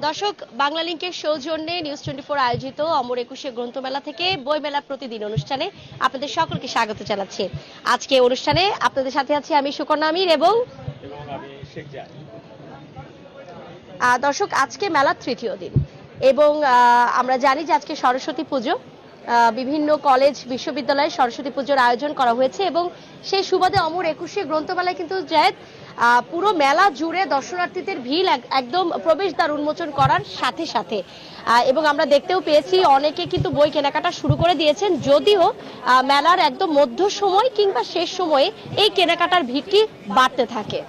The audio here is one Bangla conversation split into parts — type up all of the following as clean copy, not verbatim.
দর্শক, বাংলা লিংকের সৌজন্যে নিউজ 24 আয়োজিত অমর 21 গ্রন্থমেলা থেকে বইমেলা প্রতিদিন অনুষ্ঠানে আপনাদের সকলকে স্বাগত জানাচ্ছি। আজকে অনুষ্ঠানে আপনাদের সাথে আছি আমি সুকন্যা আমির এবং আমি শেখ জাহান। দর্শক, আজকে মেলার তৃতীয় দিন এবং আমরা জানি যে আজকে সরস্বতী পুজো। বিভিন্ন কলেজ বিশ্ববিদ্যালয়ে সরস্বতী পুজোর আয়োজন করা হয়েছে এবং সেই সুবাদে অমর 21 গ্রন্থমেলায় কিন্তু জায়েদ পুরো মেলা জুড়ে দর্শনার্থীদের ভিড় একদম প্রবেশদ্বার উন্মোচন করার সাথে সাথে এবং আমরা দেখতেও পেয়েছি অনেকে কিন্তু বই কেনাকাটা শুরু করে দিয়েছেন, যদিও মেলার একদম মধ্য সময় কিংবা শেষ সময়ে এই কেনাকাটার ভিড়টি বাড়তে থাকে।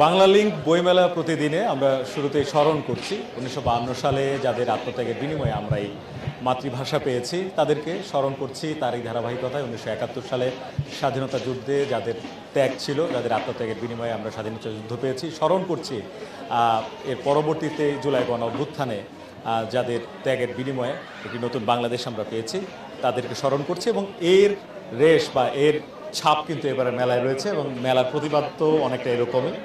বাংলা লিংক বইমেলা প্রতিদিনে আমরা শুরুতেই স্মরণ করছি 1952 সালে যাদের আত্মত্যাগের বিনিময়ে আমরা এই মাতৃভাষা পেয়েছি, তাদেরকে স্মরণ করছি। তার এই ধারাবাহিকতায় 1971 সালে স্বাধীনতা যুদ্ধে যাদের ত্যাগ ছিল, যাদের আত্মত্যাগের বিনিময়ে আমরা স্বাধীনতা যুদ্ধ পেয়েছি, স্মরণ করছি এর পরবর্তীতে জুলাই গণ অভ্যুত্থানে যাদের ত্যাগের বিনিময়ে একটি নতুন বাংলাদেশ আমরা পেয়েছি, তাদেরকে স্মরণ করছি এবং এর রেশ বা এর ছাপ কিন্তু এবারে মেলায় রয়েছে এবং মেলার প্রতিবাদ তো অনেকটা এরকমই,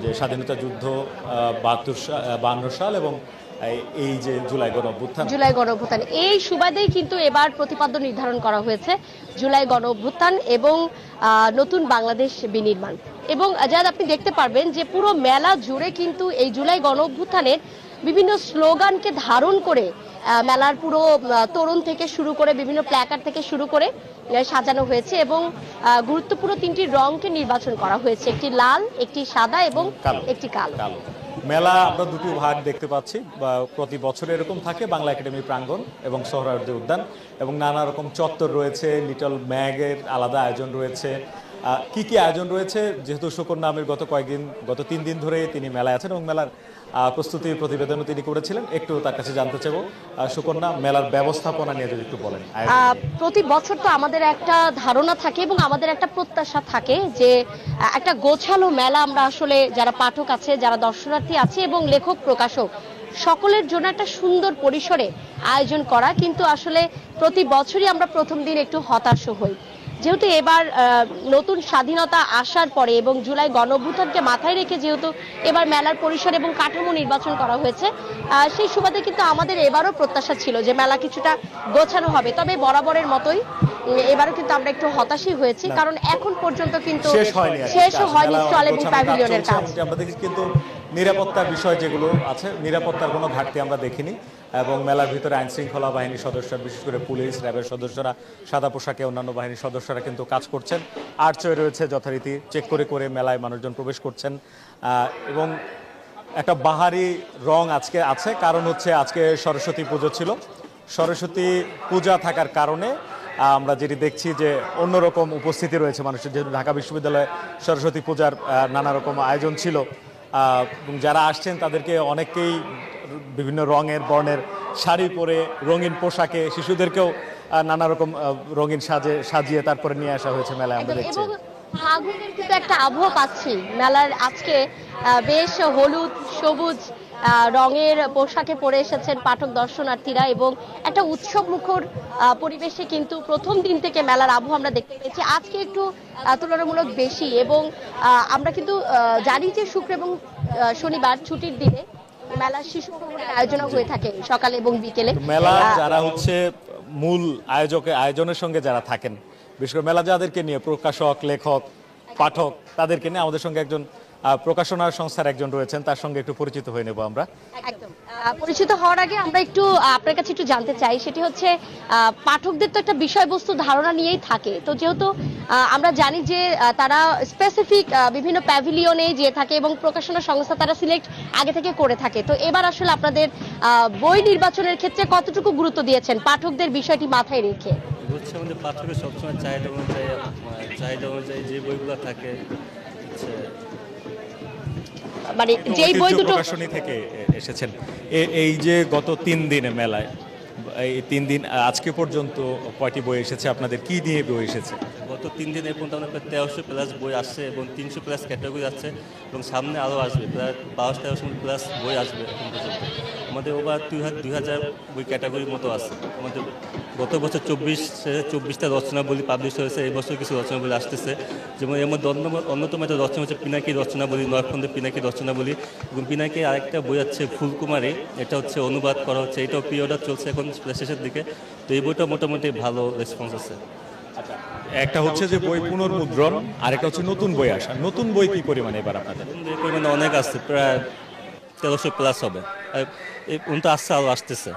যে স্বাধীনতা যুদ্ধ 52 সাল এবং এই যে জুলাই গণ অভ্যুত্থান এই সুবাদেই কিন্তু এবার প্রতিপাদ্য নির্ধারণ করা হয়েছে জুলাই গণ অভ্যুত্থান এবং নতুন বাংলাদেশ বিনির্মাণ। এবং যা আপনি দেখতে পারবেন যে পুরো মেলা জুড়ে কিন্তু এই জুলাই গণ অভ্যুত্থানের বিভিন্ন স্লোগানকে ধারণ করে মেলার পুরো তোরণ থেকে শুরু করে বিভিন্ন প্ল্যাকার্ড থেকে শুরু করে সাজানো হয়েছে এবং গুরুত্বপূর্ণ 3টি রংকে নির্বাচন করা হয়েছে, একটি লাল, একটি সাদা এবং একটি কালো। মেলা আমরা দুটি ভাগ দেখতে পাচ্ছি, প্রতি বছর এরকম থাকে বাংলা একাডেমি প্রাঙ্গণ এবং সোহরাওয়ার্দী উদ্যান এবং নানা রকম চত্বর রয়েছে, লিটল ম্যাগের আলাদা আয়োজন রয়েছে। কি কি আয়োজন রয়েছে, যেহেতু সুকন্যা আমির গত 3 দিন ধরে তিনি মেলায় আছেন এবং মেলার প্রস্তুতি প্রতিবেদনও তিনি করেছিলেন, একটু তার কাছে জানতে চাইব। সুকন্যা, মেলার ব্যবস্থাপনা নিয়ে যদি একটু বলেন। প্রতি বছর তো আমাদের একটা ধারণা থাকে এবং আমাদের একটা প্রত্যাশা থাকে যে একটা গোছালো মেলা আমরা আসলে যারা পাঠক আছে, যারা দর্শনার্থী আছে এবং লেখক প্রকাশক সকলের জন্য একটা সুন্দর পরিসরে আয়োজন করা, কিন্তু আসলে প্রতি বছরই আমরা প্রথম দিন একটু হতাশ হই, যেহেতু এবার নতুন স্বাধীনতা আসার পরে এবং জুলাই গণ অভ্যুত্থানকে মাথায় রেখে যেহেতু এবার মেলার পরিসর এবং কাঠামো নির্বাচন করা হয়েছে, সেই সুবাদে কিন্তু আমাদের এবারও প্রত্যাশা ছিল যে মেলা কিছুটা গোছানো হবে। তবে বরাবরের মতোই এবারও কিন্তু আমরা একটু হতাশই হয়েছি, কারণ এখন পর্যন্ত কিন্তু শেষও হয়নি স্টল এবং প্যাভিলিয়নের কাজ। আমরা দেখি কিন্তু নিরাপত্তার বিষয় যেগুলো আছে, নিরাপত্তার কোনো ঘাটতি আমরা দেখিনি এবং মেলার ভিতরে আইন শৃঙ্খলা বাহিনীর সদস্যরা, বিশেষ করে পুলিশ, র্যাবের সদস্যরা, সাদা পোশাকে অন্যান্য বাহিনীর সদস্যরা কিন্তু কাজ করছেন। আর্চওয়ে রয়েছে, যথারীতি চেক করে করে মেলায় মানুষজন প্রবেশ করছেন এবং একটা বাহারি রং আজকে আছে, কারণ হচ্ছে আজকে সরস্বতী পুজো ছিল। সরস্বতী পূজা থাকার কারণে আমরা যেটি দেখছি যে অন্যরকম উপস্থিতি রয়েছে মানুষের, যেহেতু ঢাকা বিশ্ববিদ্যালয়ে সরস্বতী পূজার নানা রকম আয়োজন ছিল এবং যারা আসছেন তাদেরকে অনেকেই বিভিন্ন রঙের বর্ণের শাড়ি পরে, রঙিন পোশাকে, শিশুদেরকেও নানা রকম রঙিন সাজিয়ে তারপরে নিয়ে আসা হয়েছে মেলায় আমরা দেখছি। ফাগুনের কিন্তু একটা আবহাওয়া পাচ্ছি মেলার। আজকে বেশ হলুদ সবুজ রঙের পোশাকে পরে এসেছেন পাঠক দর্শনার্থীরা এবং একটা উৎসব মুখর পরিবেশে কিন্তু প্রথম দিন থেকে মেলার আবহাওয়া আমরা দেখতে পেয়েছি। আজকে একটু তুলনামূলক বেশি এবং আমরা কিন্তু জানি যে শুক্র এবং শনিবার ছুটির দিনে মেলার শিশু ভ্রমণের আয়োজন হয়ে থাকে সকালে এবং বিকেলে। মেলা যারা হচ্ছে মূল আয়োজনের সঙ্গে যারা থাকেন, বিশেষ করে মেলা যাদেরকে নিয়ে, প্রকাশক, লেখক, পাঠক, তাদেরকে নিয়ে আমাদের সঙ্গে একজন প্রকাশনা সংস্থার একজন রয়েছেন, তার সঙ্গে একটু পরিচিত হয়ে নেব আমরা। একদম পরিচিত হওয়ার আগে আমরা একটু আপনার কাছে একটু জানতে চাই, সেটি হচ্ছে পাঠকদের তো একটা বিষয়বস্তু ধারণা নিয়েই থাকে, তো যেহেতু আমরা জানি যে তারা স্পেসিফিক বিভিন্ন প্যাভিলিয়নে যে থাকে এবং প্রকাশনা সংস্থা তারা সিলেক্ট আগে থেকে করে থাকে, তো এবার আসলে আপনাদের বই নির্বাচনের ক্ষেত্রে কতটুকু গুরুত্ব দিয়েছেন পাঠকদের বিষয়টি মাথায় রেখে? আমাদের পাঠকের সবসময় চাহিদা অনুযায়ী যে বইগুলো থাকে, মানে যেই বই দুটো প্রকাশনী থেকে এসেছেন, এই যে গত 3 দিনে মেলায়, এই 3 দিন আজকে পর্যন্ত কয়টি বই এসেছে আপনাদের, কি নিয়ে বই এসেছে? গত 3 দিন এই পর্যন্ত আমাদের প্রায় 1300+ বই আসছে এবং 300+ ক্যাটাগরি আছে এবং সামনে আরও আসবে, প্রায় 1200-1300+ বই আসবে এখন পর্যন্ত। আমাদের ওভার 2000 বই ক্যাটাগরির মতো আছে আমাদের। গত বছর 24টা রচনাবলী পাবলিশ হয়েছে, এই বছর কিছু রচনাবলী আসতেছে, যেমন এর মধ্যে অন্যতম একটা রচনা হচ্ছে পিনাকি রচনাবলী, নয়খণ্ডের পিনাকি রচনাবলী। এবং পিনাকি আরেকটা বই আছে ফুলকুমারী, এটা হচ্ছে অনুবাদ করা হচ্ছে, এটাও পিরিয়ডার চলছে এখন শেষের দিকে। তো এই বইটা মোটামুটি ভালো রেসপন্স আছে। একটা হচ্ছে যে বই পুনর্মুদ্রণ, আরেকটা হচ্ছে নতুন বই আসা। নতুন বই কি পরিমাণে এবার আপনাদের? এই পরিমাণে অনেক আছে, প্রায় 1300+ হবে। আর এই পর্যন্ত আসছে, আরও আসতেছে।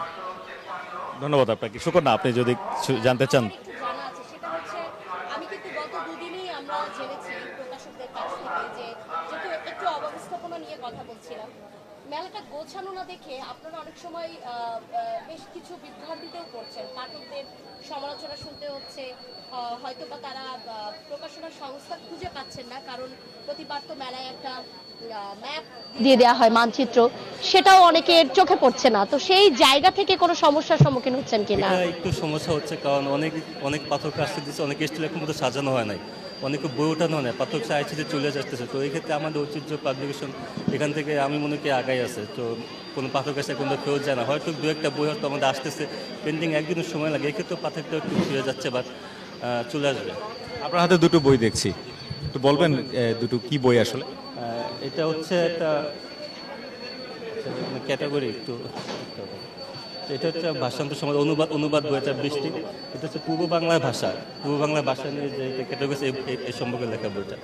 ধন্যবাদ আপনাকে। সুকন্যা, আপনি যদি কিছু জানতে চান। একটু জানা আছে, সেটা হচ্ছে আমি কিন্তু গত দুদিনই আমরা জেনেছি প্রকাশকদের কাছ থেকে যে যেহেতু একটু অব্যবস্থাপনা নিয়ে কথা বলছিলাম, মেলাটা গোছানো না দেখে আপনারা অনেক সময় বেশ কিছু বিভ্রান্তিতেও পড়ছেন, পাঠকদের সমালোচনা শুনতে হচ্ছে, হয়তো বা তারা প্রকাশনা সংস্থা খুঁজে পাচ্ছেন না, কারণ প্রতিবার তো মেলায় একটা ম্যাপ দিয়ে দেওয়া হয়, মানচিত্র, সেটাও অনেকের চোখে পড়ছে না। তো সেই জায়গা থেকে কোনো সমস্যার সম্মুখীন হচ্ছেন কিনা? এটা একটু সমস্যা হচ্ছে, কারণ অনেক পাঠক আসতে দিচ্ছে, অনেক স্টল এখন মতো সাজানো হয় নাই, অনেকে বই ওঠানো হয় না, পাঠক চাইছে যে চলে যাচ্ছে। তো এই ক্ষেত্রে আমাদের ঐতিহ্য পাবলিকেশন এখান থেকে আমি মনে করি আগাই আছে। তো কোনো পাঠক আসে কোনো ফেরত যায় না, হয়তো দু একটা বই হয়তো আমাদের আসতেছে, পেন্ডিং একদিনের সময় লাগে, এক্ষেত্রে পাঠকটা একটু ফিরে যাচ্ছে বা চলে আসবে। আপনার হাতে দুটো বই দেখছি, একটু বলবেন দুটো কি বই আসলে? এটা হচ্ছে একটা ক্যাটাগরি, একটু এটা হচ্ছে ভাষান্ত সমাজ অনুবাদ বই, এটা বৃষ্টি। এটা হচ্ছে পূর্ব বাংলার ভাষা নিয়ে যে ক্যাটাগরি, এই সম্পর্কে লেখা বইটা।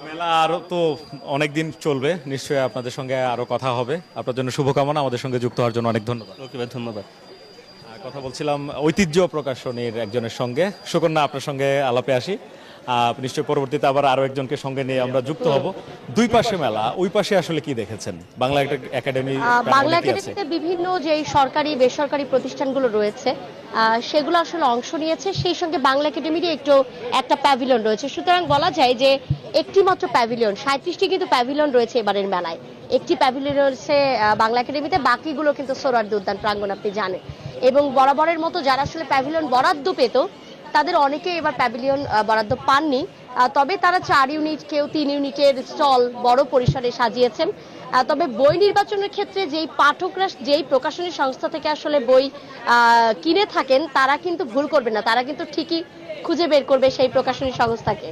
মেলা আরো তো অনেক দিন চলবে, নিশ্চয়ই আপনাদের সঙ্গে আরো কথা হবে। আপনার জন্য শুভকামনা, আমাদের সঙ্গে যুক্ত হওয়ার জন্য অনেক ধন্যবাদ। ওকে ভাই, ধন্যবাদ। কথা বলছিলাম ঐতিহ্য প্রকাশনীর একজনের সঙ্গে। সুকন্যা, আপনার সঙ্গে আলাপে আসি। নিশ্চয়ই পরবর্তীতে আবার আরো একজনকে সঙ্গে নিয়ে আমরা যুক্ত হব। দুই পাশে মেলা, ওই পাশে আসলে কি দেখেছেন? বাংলা একাডেমি বাংলা একাডেমিতে বিভিন্ন যে সরকারি বেসরকারি প্রতিষ্ঠানগুলো রয়েছে সেগুলো আসলে অংশ নিয়েছে, সেই সঙ্গে বাংলা একাডেমিরই একটা প্যাভিলিয়ন রয়েছে। সুতরাং বলা যায় যে একটি মাত্র প্যাভিলিয়ন, 37টি কিন্তু প্যাভিলিয়ন রয়েছে এবারের মেলায়। একটি প্যাভিলিয়ন রয়েছে বাংলা একাডেমিতে, বাকিগুলো কিন্তু সোহরাওয়ার্দী উদ্যান প্রাঙ্গণ, আপনি জানেন। এবং বরাবরের মতো যারা আসলে প্যাভিলিয়ন বরাদ্দ পেত, তাদের অনেকে এবার প্যাভিলিয়ন বরাদ্দ পাননি, তবে তারা 4 ইউনিট, কেউ 3 ইউনিটের স্টল বড় পরিসরে সাজিয়েছেন। তবে বই নির্বাচনের ক্ষেত্রে যেই পাঠকরা যেই প্রকাশনী সংস্থা থেকে আসলে বই কিনে থাকেন, তারা কিন্তু ভুল করবে না, তারা কিন্তু ঠিকই খুঁজে বের করবে সেই প্রকাশনী সংস্থাকে।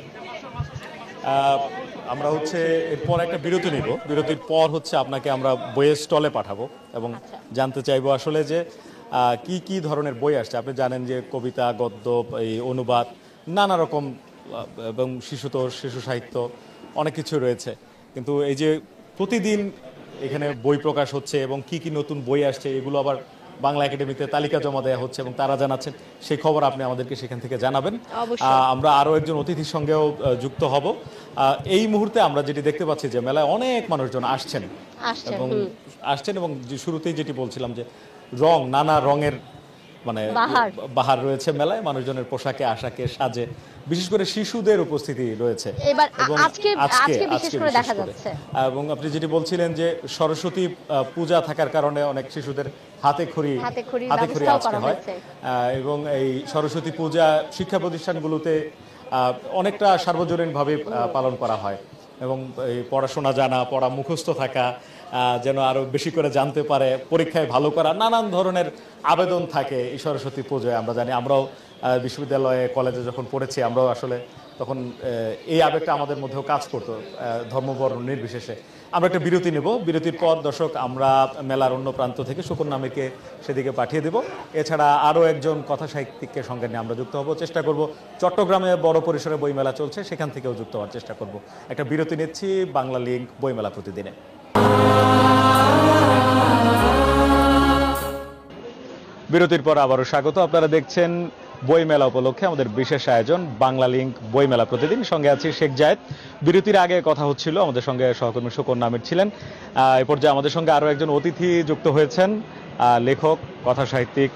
আমরা হচ্ছে এরপর একটা বিরতি নিব, বিরতির পর হচ্ছে আপনাকে আমরা বইয়ের স্টলে পাঠাবো এবং জানতে চাইবো আসলে যে কি কি ধরনের বই আসছে। আপনি জানেন যে কবিতা, গদ্য, এই অনুবাদ, নানা রকম, এবং শিশু সাহিত্য, অনেক কিছু রয়েছে। কিন্তু এই যে প্রতিদিন এখানে বই প্রকাশ হচ্ছে এবং কি কি নতুন বই আসছে, এগুলো আবার বাংলা একাডেমিতে তালিকা জমা দেওয়া হচ্ছে এবং তারা জানাচ্ছেন, সেই খবর আপনি আমাদেরকে সেখান থেকে জানাবেন। আমরা আরো একজন অতিথির সঙ্গেও যুক্ত হব। এই মুহূর্তে আমরা যেটি দেখতে পাচ্ছি যে মেলায় অনেক মানুষজন আসছেন এবং শুরুতেই যেটি বলছিলাম যে নানা রঙের মানে বাহার রয়েছে মেলায়, মানুষজনের পোশাকে আশাকে সাজে, বিশেষ করে শিশুদের উপস্থিতি রয়েছে এবার আজকে বিশেষ করে দেখা যাচ্ছে। এবং আপনি যেটি বলছিলেন যে সরস্বতী পূজা থাকার কারণে অনেক শিশুদের হাতে খড়ি আজকে হয়, এবং এই সরস্বতী পূজা শিক্ষা প্রতিষ্ঠানগুলোতে অনেকটা সার্বজনীনভাবে পালন করা হয় এবং এই পড়াশোনা জানা, পড়া মুখস্থ থাকা, যেন আরো বেশি করে জানতে পারে, পরীক্ষায় ভালো করা, নানান ধরনের আবেদন থাকে এই সরস্বতী পুজোয়। আমরা জানি, আমরাও বিশ্ববিদ্যালয়ে কলেজে যখন পড়েছি, আমরাও আসলে তখন এই আবেগটা আমাদের মধ্যেও কাজ করতো, ধর্মবর্ণ নির্বিশেষে। আমরা একটা বিরতি নেব, বিরতির পর দর্শক আমরা মেলার অন্য প্রান্ত থেকে সুকন্যা আমিরকে সেদিকে পাঠিয়ে দেব। এছাড়া আরও একজন কথা সাহিত্যিককে সঙ্গে নিয়ে আমরা যুক্ত হব, চেষ্টা করব চট্টগ্রামে বড় পরিসরে বইমেলা চলছে, সেখান থেকেও যুক্ত হওয়ার চেষ্টা করব। একটা বিরতি নিচ্ছি বাংলা লিংক বইমেলা প্রতিদিনে। বিরতির পর আবারও স্বাগত। আপনারা দেখছেন বইমেলা উপলক্ষে আমাদের বিশেষ আয়োজন বাংলা লিংক বইমেলা প্রতিদিন। সঙ্গে আছি শেখ জায়েদ। বিরতির আগে কথা হচ্ছিল, আমাদের সঙ্গে সহকর্মী সুকন্যা আমির ছিলেন। এ পর্যায়ে আমাদের সঙ্গে আরো একজন অতিথি যুক্ত হয়েছেন, লেখক, কথা সাহিত্যিক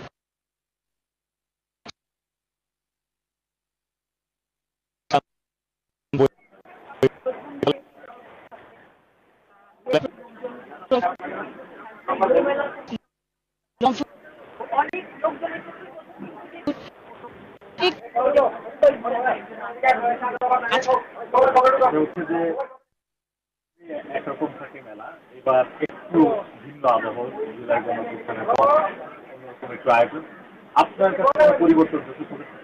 হচ্ছে যে একরকম থাকে মেলা, এবার একটু ভিন্ন আবহাওয়া, জুলাই গণঅভ্যুত্থানের পর অন্যরকম একটু আয়োজন। আপনার কাছে পরিবর্তন চোখে পড়েছে?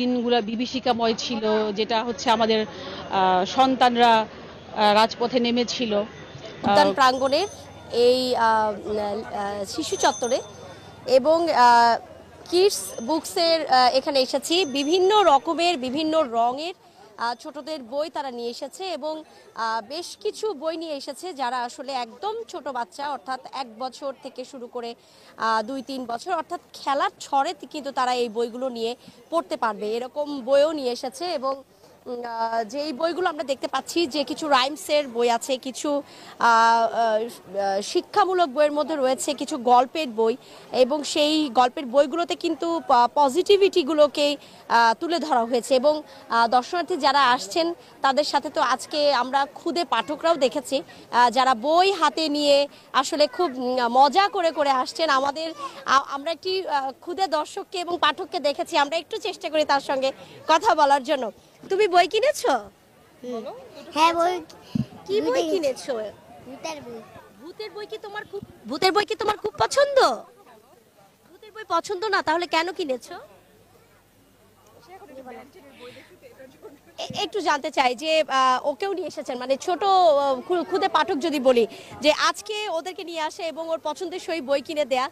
দিনগুলো বিভীষিকাময় ছিল, যেটা হচ্ছে আমাদের সন্তানরা রাজপথে নেমেছিল উদ্যান প্রাঙ্গণের এই শিশু চত্বরে এবং কিডস বুকসের এখানে এসেছি। বিভিন্ন রকমের বিভিন্ন রঙের ছোটদের বই তারা নিয়ে এসেছে এবং বেশ কিছু বই নিয়ে এসেছে যারা আসলে একদম ছোট বাচ্চা, অর্থাৎ 1 বছর থেকে শুরু করে 2-3 বছর, অর্থাৎ খেলার ছড়ে কিন্তু তারা এই বইগুলো নিয়ে পড়তে পারবে এরকম বইও নিয়ে এসেছে। এবং যে এই বইগুলো আমরা দেখতে পাচ্ছি যে কিছু রাইমসের বই আছে, কিছু শিক্ষামূলক বইয়ের মধ্যে রয়েছে কিছু গল্পের বই, এবং সেই গল্পের বইগুলোতে কিন্তু পজিটিভিটিগুলোকে তুলে ধরা হয়েছে। এবং দর্শনার্থী যারা আসছেন তাদের সাথে তো আজকে আমরা খুদে পাঠকরাও দেখেছি যারা বই হাতে নিয়ে আসলে খুব মজা করে করে আসছেন। আমরা একটি খুদে দর্শককে এবং পাঠককে দেখেছি, আমরা একটু চেষ্টা করি তার সঙ্গে কথা বলার জন্য। তুমি বই কিনেছো? হ্যাঁ, বই। কি বই কিনেছো? ভূতের বই। ভূতের বই কি তোমার খুব পছন্দ? ভূতের বই পছন্দ না, তাহলে কেন কিনেছো? একটু জানতে চাই যে ওকেও নিয়ে এসেছেন, মানে ছোট খুদে পাঠক যদি বলি যে আজকে ওদেরকে নিয়ে আসে এবং ওর পছন্দের সই বই কিনে দেয়া,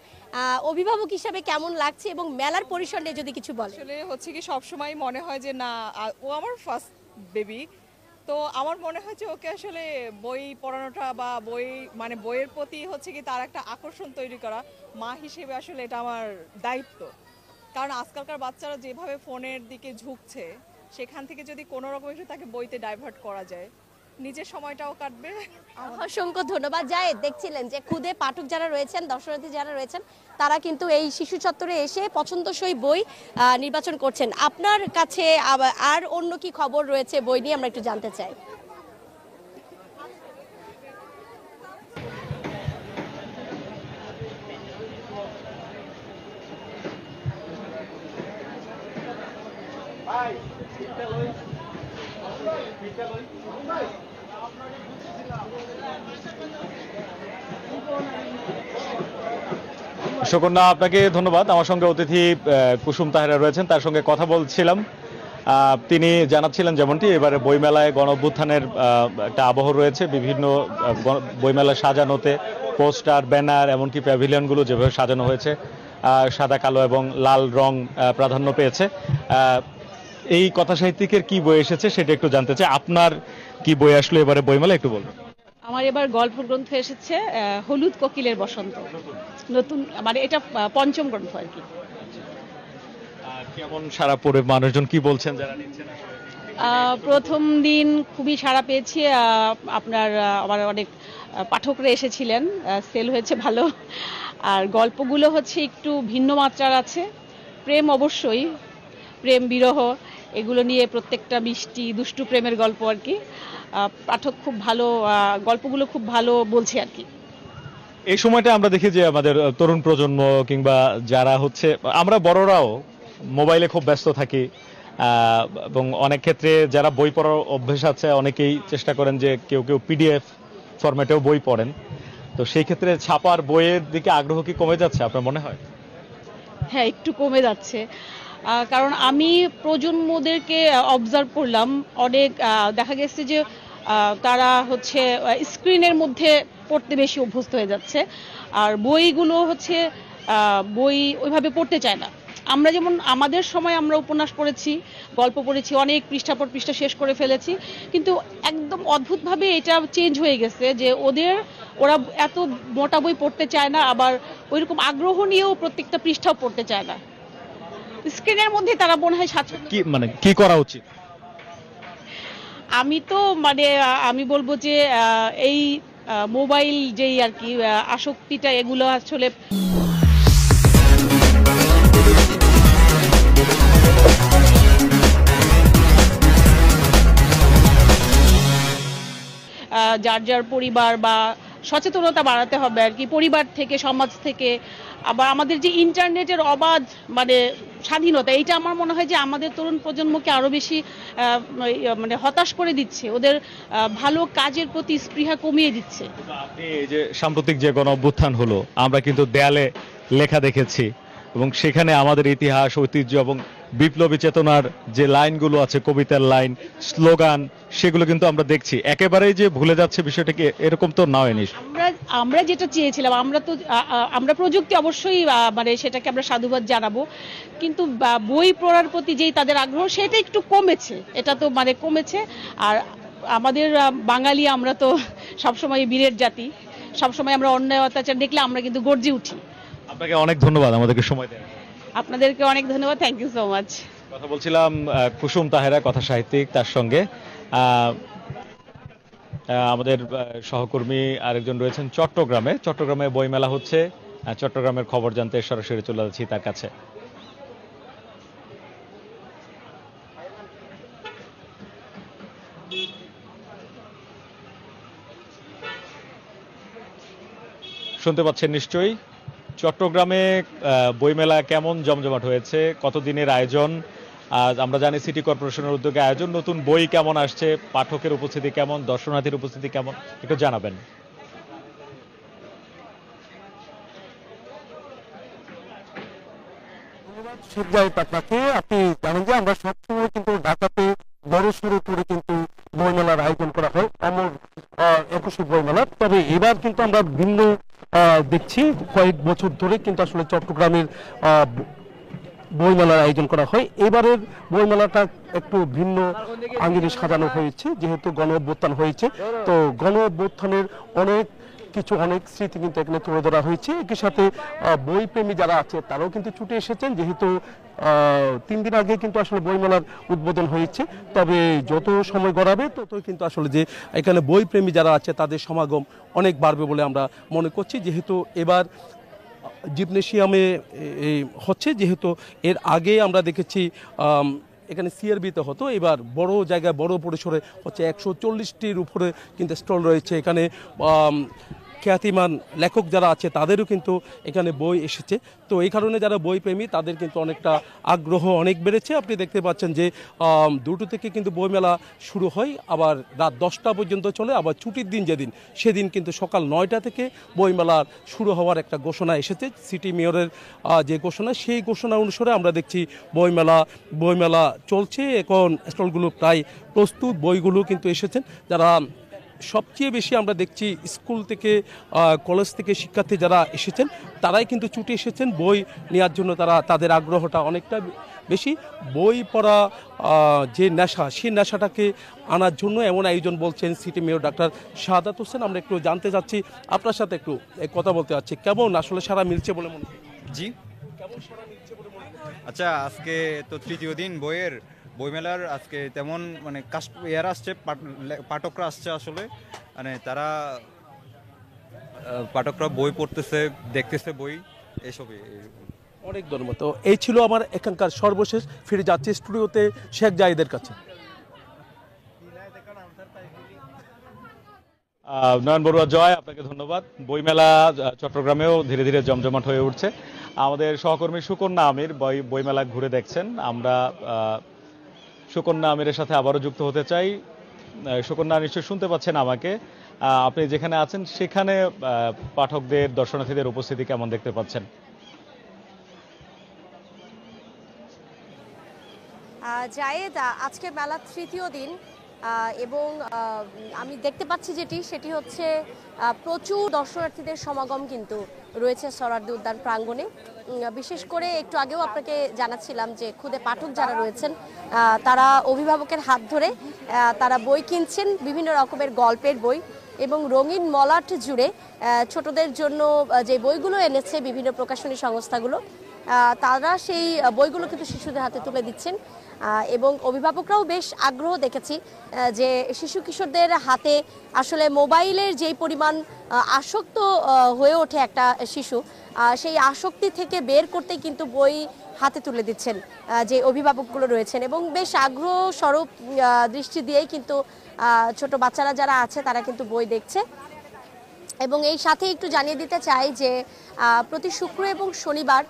অভিভাবক হিসাবে কেমন লাগছে এবং মেলার পরিসর নিয়ে যদি কিছু বলে। আসলে হচ্ছে কি সবসময় মনে হয় যে না, ও আমার ফার্স্ট বেবি, তো আমার মনে হয় যে ওকে আসলে বই পড়ানোটা বা বইয়ের প্রতি হচ্ছে কি তার একটা আকর্ষণ তৈরি করা, মা হিসেবে আসলে এটা আমার দায়িত্ব। কারণ আজকালকার বাচ্চারা যেভাবে ফোনের দিকে ঝুঁকছে, সেখান থেকে যদি কোনো রকম একটু তাকে বইতে ডাইভার্ট করা যায়, নিজের সময়টাও কাটবে। অসংখ্য ধন্যবাদ। জায়েদ, দেখছিলেন যে খুদে পাঠক যারা রয়েছেন, দর্শনার্থী যারা রয়েছেন, তারা কিন্তু এই শিশু চত্বরে এসে পছন্দসই বই নির্বাচন করছেন। আপনার কাছে আর অন্য কি খবর রয়েছে বই নিয়ে আমরা একটু জানতে চাই। সুকন্যা, আপনাকে ধন্যবাদ। আমার সঙ্গে অতিথি কুসুম তাহেরা রয়েছেন, তার সঙ্গে কথা বলছিলাম। তিনি জানাচ্ছিলেন যেমনটি এবারে বইমেলায় গণঅভ্যুত্থানের একটা আবহ রয়েছে, বিভিন্ন বইমেলা সাজানোতে পোস্টার, ব্যানার, এমনকি প্যাভিলিয়নগুলো যেভাবে সাজানো হয়েছে সাদা, কালো এবং লাল রং প্রাধান্য পেয়েছে। এই কথা সাহিত্যিকের কি বই এসেছে সেটা একটু জানতে চাই। আপনার কি বই আসলে এবারে বইমেলা, একটু বলবেন? আমার এবার গল্প গ্রন্থ এসেছে হলুদ কোকিলের বসন্ত, নতুন, মানে এটা 5ম গ্রন্থ আর কি। কেমন সারা পড়ে মানুষজন কি বলছেন যারা নিচ্ছেন? প্রথম দিন খুবই সাড়া পেয়েছি। আমার অনেক পাঠকরা এসেছিলেন, সেল হয়েছে ভালো। আর গল্পগুলো হচ্ছে একটু ভিন্ন মাত্রার আছে, প্রেম অবশ্যই, প্রেম বিরহ এগুলো নিয়ে, প্রত্যেকটা মিষ্টি দুষ্টু প্রেমের গল্প আর কি। পাঠক খুব ভালো, গল্পগুলো খুব ভালো বলছে আর কি। এই সময়টা আমরা দেখি যে আমাদের তরুণ প্রজন্ম কিংবা যারা হচ্ছে আমরা বড়রাও মোবাইলে খুব ব্যস্ত থাকি, এবং অনেক ক্ষেত্রে যারা বই পড়ার অভ্যেস আছে অনেকেই চেষ্টা করেন যে কেউ কেউ পিডিএফ ফরম্যাটেও বই পড়েন। তো সেই ক্ষেত্রে ছাপার বইয়ের দিকে আগ্রহ কি কমে যাচ্ছে আপনার মনে হয়? হ্যাঁ, একটু কমে যাচ্ছে, কারণ আমি প্রজন্মদেরকে অবজার্ভ করলাম, অনেক দেখা গেছে যে তারা হচ্ছে স্ক্রিনের মধ্যে পড়তে বেশি অভ্যস্ত হয়ে যাচ্ছে, আর বইগুলো হচ্ছে বই ওইভাবে পড়তে চায় না। আমরা যেমন আমাদের সময় আমরা উপন্যাস পড়েছি, গল্প পড়েছি, অনেক পৃষ্ঠা পর পৃষ্ঠা শেষ করে ফেলেছি, কিন্তু একদম অদ্ভুতভাবে এটা চেঞ্জ হয়ে গেছে যে ওরা এত মোটা বই পড়তে চায় না, আবার ওইরকম আগ্রহ নিয়েও প্রত্যেকটা পৃষ্ঠাও পড়তে চায় না। স্ক্রিনের মধ্যে তারা মনে হয় স্বাচ্ছন্দ্য। কি করা উচিত? আমি বলবো যে এই মোবাইল যেই আর কি আসক্তিটা, এগুলো আসলে যার যার পরিবার বা সচেতনতা বাড়াতে হবে আর কি, পরিবার থেকে, সমাজ থেকে। আবার আমাদের যে ইন্টারনেটের অবাধ মানে স্বাধীনতা, এইটা আমার মনে হয় যে আমাদের তরুণ প্রজন্মকে আরো বেশি মানে হতাশ করে দিচ্ছে, ওদের ভালো কাজের প্রতি স্পৃহা কমিয়ে দিচ্ছে। আপনি এই যে সাম্প্রতিক যে গণ অভ্যুত্থান হলো, আমরা কিন্তু দেয়ালে লেখা দেখেছি এবং সেখানে আমাদের ইতিহাস, ঐতিহ্য এবং বিপ্লবী চেতনার যে লাইনগুলো আছে, কবিতার লাইন, স্লোগান, সেগুলো কিন্তু আমরা দেখছি একেবারেই যে ভুলে যাচ্ছে বিষয়টা কি এরকম তো না হয়নি। আমরা যেটা চেয়েছিলাম, আমরা প্রযুক্তি অবশ্যই মানে সেটাকে আমরা সাধুবাদ জানাবো, কিন্তু বই পড়ার প্রতি যেই তাদের আগ্রহ সেটা একটু কমেছে, এটা তো মানে কমেছে। আর আমাদের বাঙালি, আমরা তো সবসময় বীরের জাতি, সবসময় আমরা অন্যায় অত্যাচার দেখলে আমরা কিন্তু গর্জে উঠি। আপনাকে অনেক ধন্যবাদ আমাদেরকে সময় দেওয়ার জন্য। আপনাদেরকে অনেক ধন্যবাদ, থ্যাংক ইউ সো মাচ। কথা বলছিলাম কুসুম তাহেরা, কথা সাহিত্যিক, তার সঙ্গে আমাদের সহকর্মী আরেকজন রয়েছেন চট্টগ্রামে বইমেলা হচ্ছে। চট্টগ্রামের খবর জানতে সরাসরি চলে যাচ্ছি তার কাছে। শুনতে পাচ্ছেন নিশ্চয়ই, চট্টগ্রামে বইমেলা কেমন জমজমাট হয়েছে, কতদিনের আয়োজন। আজ আমরা জানি সিটি কর্পোরেশনের উদ্যোগে আয়োজন, নতুন বই কেমন আসছে, পাঠকের উপস্থিতি কেমন, দর্শনার্থীর উপস্থিতি কেমন, একটু জানাবেন। আপনাকে আপনি জানেন যে আমরা সবসময় কিন্তু ঢাকাতে বড় সড়ো করে কিন্তু বইমেলার আয়োজন করা হয়, অমর 21 বইমেলা। তবে এবার কিন্তু আমরা ভিন্ন দেখছি, কয়েক বছর ধরে কিন্তু আসলে চট্টগ্রামের বইমেলার আয়োজন করা হয়। এবারের বইমেলাটা একটু ভিন্ন আঙ্গিকে সাজানো হয়েছে, যেহেতু গণ অভ্যুত্থান হয়েছে, তো গণ অভ্যুত্থানের অনেক স্মৃতি কিন্তু এখানে তুলে ধরা হয়েছে। একই সাথে বই প্রেমী যারা আছে তারাও কিন্তু ছুটে এসেছেন, যেহেতু 3 দিন আগে কিন্তু আসলে বইমেলার উদ্বোধন হয়েছে। তবে যত সময় গড়াবে তত কিন্তু আসলে যে এখানে বই প্রেমী যারা আছে তাদের সমাগম অনেক বাড়বে বলে আমরা মনে করছি, যেহেতু এবার জিমনেশিয়ামে হচ্ছে, যেহেতু এর আগে আমরা দেখেছি এখানে সিআরবিতে হতো, এবার বড় জায়গায় বড় পরিসরে হচ্ছে 140টির উপরে কিন্তু স্টল রয়েছে। এখানে খ্যাতিমান লেখক যারা আছে তাদেরও কিন্তু এখানে বই এসেছে। তো এই কারণে যারা বই প্রেমী তাদের কিন্তু অনেকটা আগ্রহ অনেক বেড়েছে। আপনি দেখতে পাচ্ছেন যে 2টো থেকে কিন্তু বইমেলা শুরু হয়, আবার রাত 10টা পর্যন্ত চলে। আবার ছুটির দিন যেদিন, সেদিন কিন্তু সকাল 9টা থেকে বইমেলার শুরু হওয়ার একটা ঘোষণা এসেছে, সিটি মেয়রের যে ঘোষণা, সেই ঘোষণা অনুসারে আমরা দেখছি বইমেলা চলছে। এখন স্টলগুলো প্রায় প্রস্তুত, বইগুলো কিন্তু এসেছেন। যারা সবচেয়ে বেশি আমরা দেখছি স্কুল থেকে, কলেজ থেকে শিক্ষার্থী যারা এসেছেন তারাই কিন্তু ছুটে এসেছেন বই নেওয়ার জন্য। তাদের আগ্রহটা অনেকটা বেশি। বই পড়া যে নেশা, সেই নেশাটাকে আনার জন্য এমন আয়োজন বলছেন city mayor doctor Shahadat Hossain. আমরা একটু জানতে চাচ্ছি, আপনার সাথে একটু কথা বলতে চাচ্ছি, কেমন আসলে সারা মিলছে বলে মনে হয়? জি, কেমন সারা মিলছে বলে মনে হয়? আচ্ছা, আজকে তো তৃতীয় দিন বইমেলার। আজকে তেমন মানে আসছে, পাঠকরা আসছে, আসলে মানে তারা পাঠকরা বই পড়তেছে, দেখতেছে বই, এসবই। অনেক ধন্যবাদ। তো এই ছিল আমার এখানকার সর্বশেষ। ফিরে যাচ্ছি স্টুডিওতে শেখ জাহিদের কাছে। নয়ন বড়ুয়া জয়, আপনাকে ধন্যবাদ। বইমেলা চট্টগ্রামেও ধীরে ধীরে জমজমাট হয়ে উঠছে। আমাদের সহকর্মী সুকন্যা আমির বইমেলা ঘুরে দেখছেন। আমরা সুকন্যা আমিরের সাথে আবারও যুক্ত হতে চাই। সুকন্যা, নিশ্চয়ই শুনতে পাচ্ছেন আমাকে। আপনি যেখানে আছেন সেখানে পাঠকদের, দর্শনার্থীদের উপস্থিতি কেমন দেখতে পাচ্ছেন? জায়েদ, আজকে মেলার তৃতীয় দিন এবং আমি দেখতে পাচ্ছি সেটি হচ্ছে প্রচুর দর্শনার্থীদের সমাগম কিন্তু রয়েছে সোহরাওয়ার্দী উদ্যান প্রাঙ্গণে। বিশেষ করে একটু আগেও আপনাকে জানাচ্ছিলাম যে খুদে পাঠক যারা রয়েছেন তারা অভিভাবকের হাত ধরে তারা বই কিনছেন, বিভিন্ন রকমের গল্পের বই, এবং রঙিন মলাট জুড়ে ছোটদের জন্য যে বইগুলো এনেছে বিভিন্ন প্রকাশনী সংস্থাগুলো, তারা সেই বইগুলো কিন্তু শিশুদের হাতে তুলে দিচ্ছেন এবং অভিভাবকরাও বেশ আগ্রহ দেখেছি যে শিশু কিশোরদের হাতে আসলে মোবাইলের যেই পরিমাণ আসক্ত হয়ে ওঠে একটা শিশু, সেই আসক্তি থেকে বের করতে কিন্তু বই হাতে তুলে দিচ্ছেন যে অভিভাবকগুলো রয়েছেন এবং বেশ আগ্রহ স্বরূপ দৃষ্টি দিয়েই কিন্তু ছোট বাচ্চারা যারা আছে তারা কিন্তু বই দেখছে। এবং এই সাথে একটু জানিয়ে দিতে চাই যে প্রতি শুক্র এবং শনিবার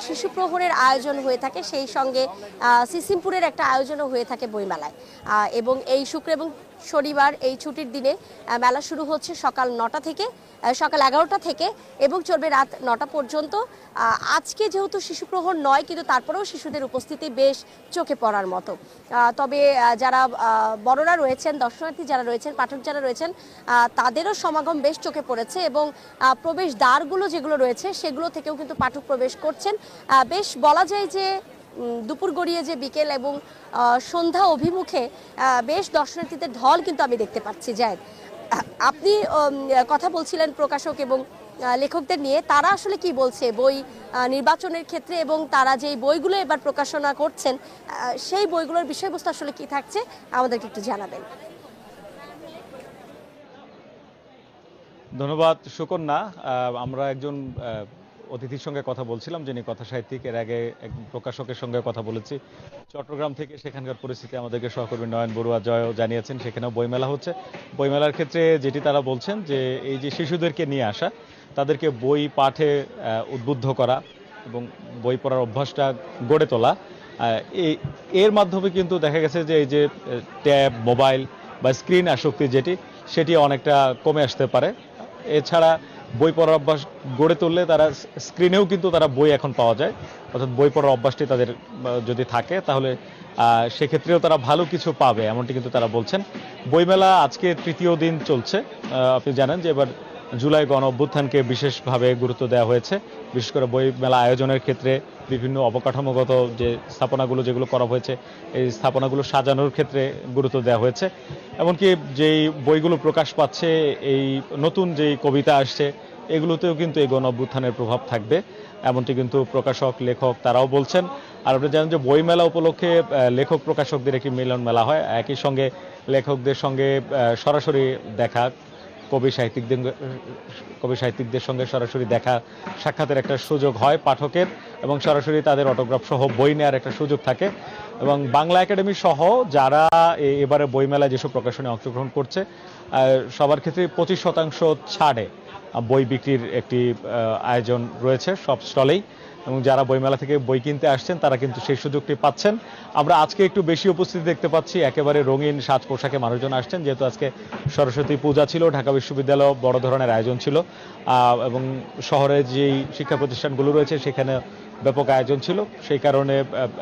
শিশু প্রহরের আয়োজন হয়ে থাকে, সেই সঙ্গে সিসিমপুরের একটা আয়োজনও হয়ে থাকে বইমেলায়। এবং এই শুক্র এবং শনিবার এই ছুটির দিনে মেলা শুরু হচ্ছে সকাল 9টা থেকে, সকাল 11টা থেকে এবং চলবে রাত 9টা পর্যন্ত। আজকে যেহেতু শিশু প্রহর নয়, কিন্তু তারপরেও শিশুদের উপস্থিতি বেশ চোখে পড়ার মতো। তবে যারা বড়রা রয়েছেন, দর্শনার্থী যারা রয়েছেন, পাঠক যারা রয়েছেন, তাদেরও সমাগম বেশ চোখে পড়েছে এবং প্রবেশ দ্বারগুলো যেগুলো রয়েছে সেগুলো থেকেও কিন্তু পাঠক প্রবেশ করছেন। বেশ বলা যায় যে দুপুর গড়িয়ে যে বিকেল এবং সন্ধ্যা অভিমুখে বেশ দর্শনার্থীদের ঢল কিন্তু আমি দেখতে পাচ্ছি। জায়েদ, আপনি কথা বলছিলেন প্রকাশক এবং লেখকদের নিয়ে, তারা আসলে কি বলছে বই নির্বাচনের ক্ষেত্রে এবং তারা যেই বইগুলো এবার প্রকাশনা করছেন সেই বইগুলোর বিষয়বস্তু আসলে কি থাকছে আমাদেরকে একটু জানাবেন। ধন্যবাদ সুকন্যা। আমরা একজন অতিথির সঙ্গে কথা বলছিলাম, যিনি কথা সাহিত্যিক, এর আগে এক প্রকাশকের সঙ্গে কথা বলেছি চট্টগ্রাম থেকে। সেখানকার পরিস্থিতি আমাদেরকে সহকর্মী নয়ন বড়ুয়া জয়ও জানিয়েছেন, সেখানেও বইমেলা হচ্ছে। বইমেলার ক্ষেত্রে যেটি তারা বলছেন যে এই যে শিশুদেরকে নিয়ে আসা, তাদেরকে বই পাঠে উদ্বুদ্ধ করা এবং বই পড়ার অভ্যাসটা গড়ে তোলা, এর মাধ্যমে কিন্তু দেখা গেছে যে এই যে ট্যাব, মোবাইল বা স্ক্রিন আসক্তি সেটি অনেকটা কমে আসতে পারে। এছাড়া বই পড়ার অভ্যাস গড়ে তুললে তারা স্ক্রিনেও কিন্তু তারা বই এখন পাওয়া যায়, অর্থাৎ বই পড়ার অভ্যাসটি তাদের যদি থাকে তাহলে সেক্ষেত্রেও তারা ভালো কিছু পাবে, এমনটি কিন্তু তারা বলছেন। বইমেলা আজকে তৃতীয় দিন চলছে। আপনি জানেন যে এবার জুলাই গণ অভ্যুত্থানকে বিশেষভাবে গুরুত্ব দেওয়া হয়েছে, বিশেষ করে বইমেলা আয়োজনের ক্ষেত্রে বিভিন্ন অবকাঠামোগত যে স্থাপনাগুলো যেগুলো করা হয়েছে, এই স্থাপনাগুলো সাজানোর ক্ষেত্রে গুরুত্ব দেওয়া হয়েছে। এমনকি যেই বইগুলো প্রকাশ পাচ্ছে, এই নতুন যেই কবিতা আসছে, এগুলোতেও কিন্তু এই গণ অভ্যুত্থানের প্রভাব থাকবে, এমনটি কিন্তু প্রকাশক লেখক তারাও বলছেন। আর আপনি জানেন যে বইমেলা উপলক্ষে লেখক প্রকাশকদের একটি মিলন মেলা হয়, একই সঙ্গে লেখকদের সঙ্গে সরাসরি দেখা, কবি সাহিত্যিকদের সঙ্গে সরাসরি দেখা সাক্ষাতের একটা সুযোগ হয় পাঠকের, এবং সরাসরি তাদের অটোগ্রাফ সহ বই নেওয়ার একটা সুযোগ থাকে। এবং বাংলা একাডেমি সহ যারা এবারে বইমেলায় যেসব প্রকাশনে অংশগ্রহণ করছে, সবার ক্ষেত্রে 25% ছাড়ে বই বিক্রির একটি আয়োজন রয়েছে সব স্টলেই, এবং যারা বইমেলা থেকে বই কিনতে আসছেন তারা কিন্তু সেই সুযোগটি পাচ্ছেন। আমরা আজকে একটু বেশি উপস্থিতি দেখতে পাচ্ছি, একেবারে রঙিন সাজ পোশাকে মানুষজন আসছেন, যেহেতু আজকে সরস্বতী পূজা ছিল, ঢাকা বিশ্ববিদ্যালয় বড় ধরনের আয়োজন ছিল, এবং শহরের যেই শিক্ষা প্রতিষ্ঠানগুলো রয়েছে সেখানে ব্যাপক আয়োজন ছিল, সেই কারণে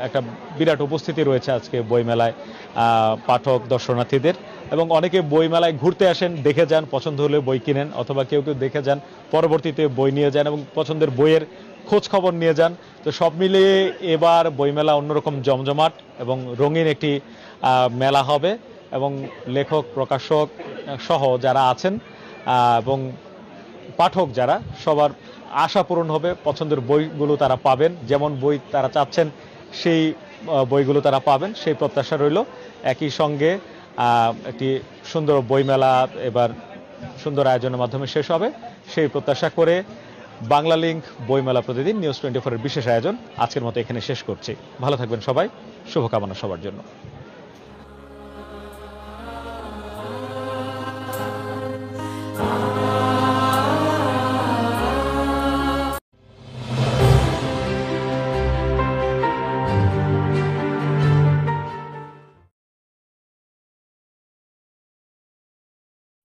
একটা বিরাট উপস্থিতি রয়েছে আজকে বইমেলায় পাঠক দর্শনার্থীদের। এবং অনেকে বইমেলায় ঘুরতে আসেন, দেখে যান, পছন্দ হলে বই কিনেন, অথবা কেউ কেউ দেখে যান, পরবর্তীতে বই নিয়ে যান এবং পছন্দের বইয়ের খোঁজ খবর নিয়ে যান। তো সব মিলিয়ে এবার বইমেলা অন্যরকম জমজমাট এবং রঙিন একটি মেলা হবে, এবং লেখক প্রকাশক সহ যারা আছেন এবং পাঠক যারা, সবার আশা পূরণ হবে, পছন্দের বইগুলো তারা পাবেন, যেমন বই তারা চাচ্ছেন সেই বইগুলো তারা পাবেন, সেই প্রত্যাশা রইল। একই সঙ্গে একটি সুন্দর বইমেলা এবার সুন্দর আয়োজনের মাধ্যমে শেষ হবে, সেই প্রত্যাশা করে বাংলা লিংক বইমেলা প্রতিদিন নিউজ 24-এর বিশেষ আয়োজন আজকের মতো এখানে শেষ করছি। ভালো থাকবেন সবাই, শুভকামনা সবার জন্য।